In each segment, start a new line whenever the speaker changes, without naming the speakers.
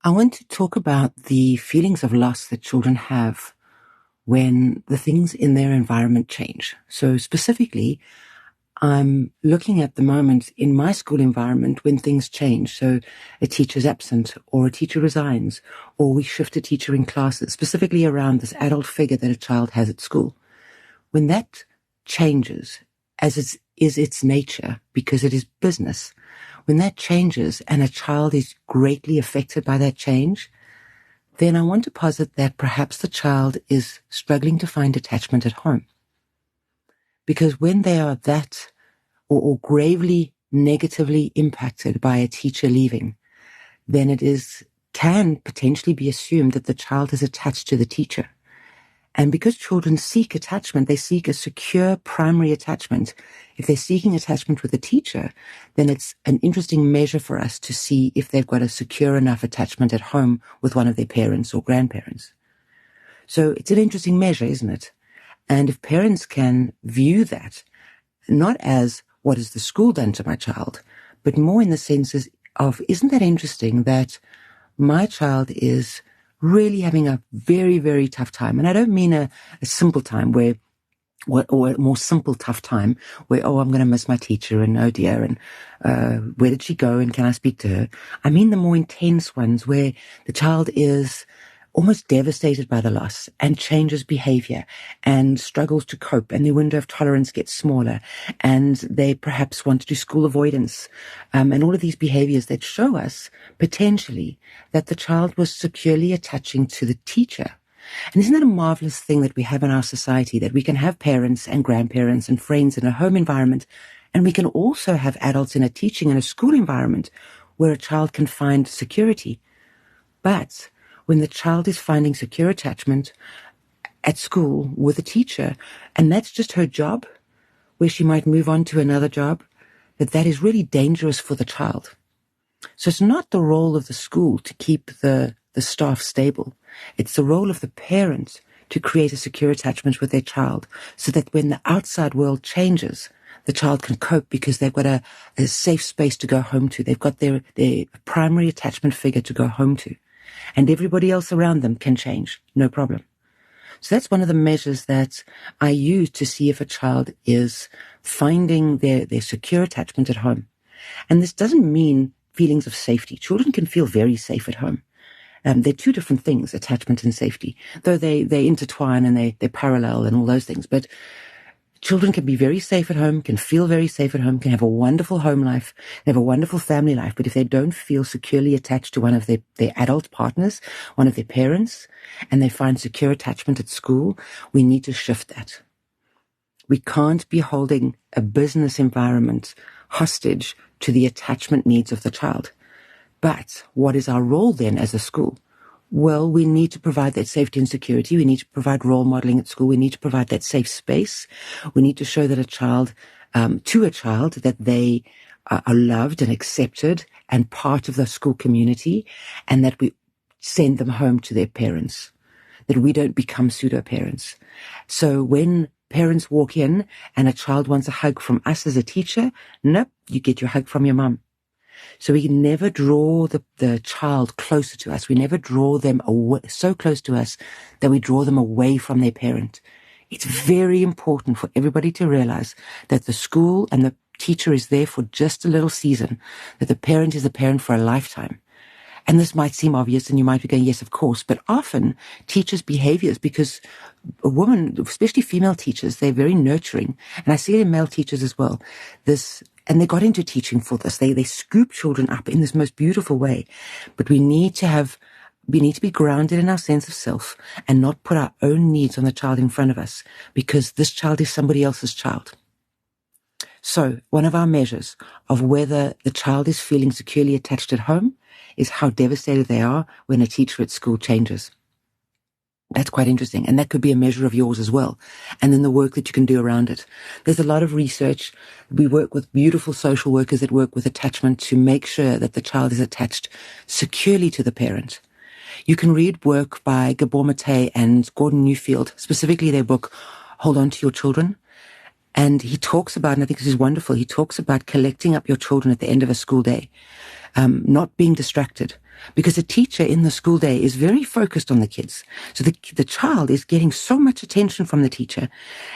I want to talk about the feelings of loss that children have when the things in their environment change. So specifically, I'm looking at the moment in my school environment when things change. So a teacher's absent or a teacher resigns or we shift a teacher in classes, specifically around this adult figure that a child has at school. When that changes, as is its nature, because it is business, when that changes and a child is greatly affected by that change, then I want to posit that perhaps the child is struggling to find attachment at home. Because when they are that or gravely negatively impacted by a teacher leaving, then can potentially be assumed that the child is attached to the teacher. And because children seek attachment, they seek a secure primary attachment. If they're seeking attachment with a teacher, then it's an interesting measure for us to see if they've got a secure enough attachment at home with one of their parents or grandparents. So it's an interesting measure, isn't it? And if parents can view that, not as what has the school done to my child, but more in the sense of, isn't that interesting that my child is really having a very, very tough time. And I don't mean a simple time or a more simple tough time where, oh, I'm going to miss my teacher and oh dear, and where did she go and can I speak to her? I mean the more intense ones where the child is almost devastated by the loss and changes behavior and struggles to cope, and their window of tolerance gets smaller, and they perhaps want to do school avoidance, and all of these behaviors that show us potentially that the child was securely attaching to the teacher. And isn't that a marvelous thing that we have in our society, that we can have parents and grandparents and friends in a home environment, and we can also have adults in a teaching and a school environment where a child can find security. But when the child is finding secure attachment at school with a teacher, and that's just her job, where she might move on to another job, that is really dangerous for the child. So it's not the role of the school to keep the staff stable. It's the role of the parent to create a secure attachment with their child so that when the outside world changes, the child can cope because they've got a safe space to go home to. They've got their primary attachment figure to go home to. And everybody else around them can change, no problem. So that's one of the measures that I use to see if a child is finding their secure attachment at home. And this doesn't mean feelings of safety. Children can feel very safe at home. They're two different things, attachment and safety, though they intertwine and they're parallel and all those things. But children can be very safe at home, can feel very safe at home, can have a wonderful home life, have a wonderful family life. But if they don't feel securely attached to one of their adult partners, one of their parents, and they find secure attachment at school, we need to shift that. We can't be holding a business environment hostage to the attachment needs of the child. But what is our role then as a school? Well, we need to provide that safety and security. We need to provide role modeling at school. We need to provide that safe space. We need to show that to a child, that they are loved and accepted and part of the school community, and that we send them home to their parents, that we don't become pseudo-parents. So when parents walk in and a child wants a hug from us as a teacher, nope, you get your hug from your mum. So we can never draw the child closer to us. We never draw them away, so close to us that we draw them away from their parent. It's very important for everybody to realize that the school and the teacher is there for just a little season, that the parent is a parent for a lifetime. And this might seem obvious, and you might be going, yes, of course, but often teachers' behaviors, because a woman, especially female teachers, they're very nurturing, and I see it in male teachers as well, and they got into teaching for this. They scoop children up in this most beautiful way. But we need to be grounded in our sense of self and not put our own needs on the child in front of us, because this child is somebody else's child. So one of our measures of whether the child is feeling securely attached at home is how devastated they are when a teacher at school changes. That's quite interesting. And that could be a measure of yours as well. And then the work that you can do around it. There's a lot of research. We work with beautiful social workers that work with attachment to make sure that the child is attached securely to the parent. You can read work by Gabor Mate and Gordon Newfield, specifically their book, Hold On to Your Children. And he talks about, and I think this is wonderful, he talks about collecting up your children at the end of a school day. not being distracted. Because a teacher in the school day is very focused on the kids. So the child is getting so much attention from the teacher.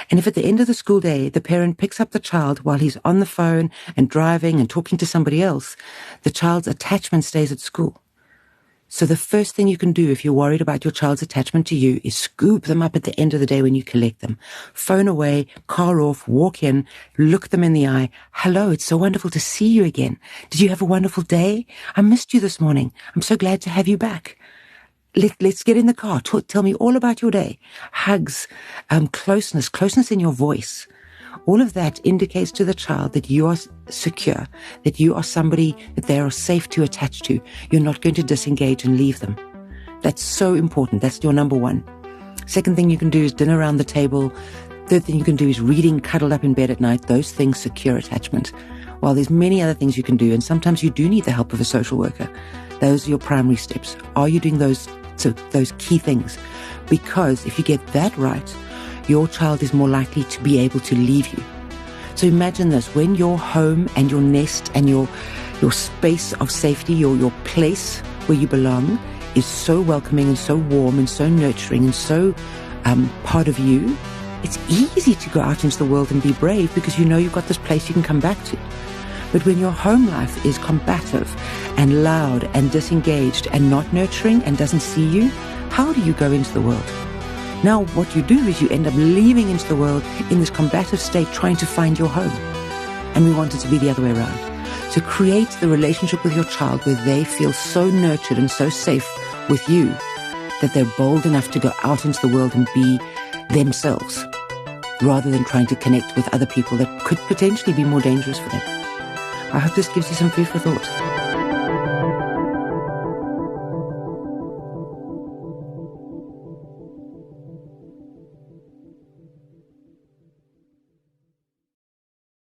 And if at the end of the school day, the parent picks up the child while he's on the phone and driving and talking to somebody else, the child's attachment stays at school. So the first thing you can do if you're worried about your child's attachment to you is scoop them up at the end of the day when you collect them. Phone away, car off, walk in, look them in the eye. Hello, it's so wonderful to see you again. Did you have a wonderful day? I missed you this morning. I'm so glad to have you back. Let's get in the car. Tell me all about your day. Hugs, closeness in your voice. All of that indicates to the child that you are secure, that you are somebody that they are safe to attach to. You're not going to disengage and leave them. That's so important. That's your number one. Second thing you can do is dinner around the table. Third thing you can do is reading cuddled up in bed at night. Those things secure attachment. While there's many other things you can do, and sometimes you do need the help of a social worker. Those are your primary steps. Are you doing those key things? Because if you get that right, your child is more likely to be able to leave you. So imagine this, when your home and your nest and your space of safety, your place where you belong is so welcoming and so warm and so nurturing and so part of you, it's easy to go out into the world and be brave because you know you've got this place you can come back to. But when your home life is combative and loud and disengaged and not nurturing and doesn't see you, how do you go into the world? Now, what you do is you end up leaving into the world in this combative state, trying to find your home. And we want it to be the other way around. So create the relationship with your child where they feel so nurtured and so safe with you that they're bold enough to go out into the world and be themselves, rather than trying to connect with other people that could potentially be more dangerous for them. I hope this gives you some food for thought.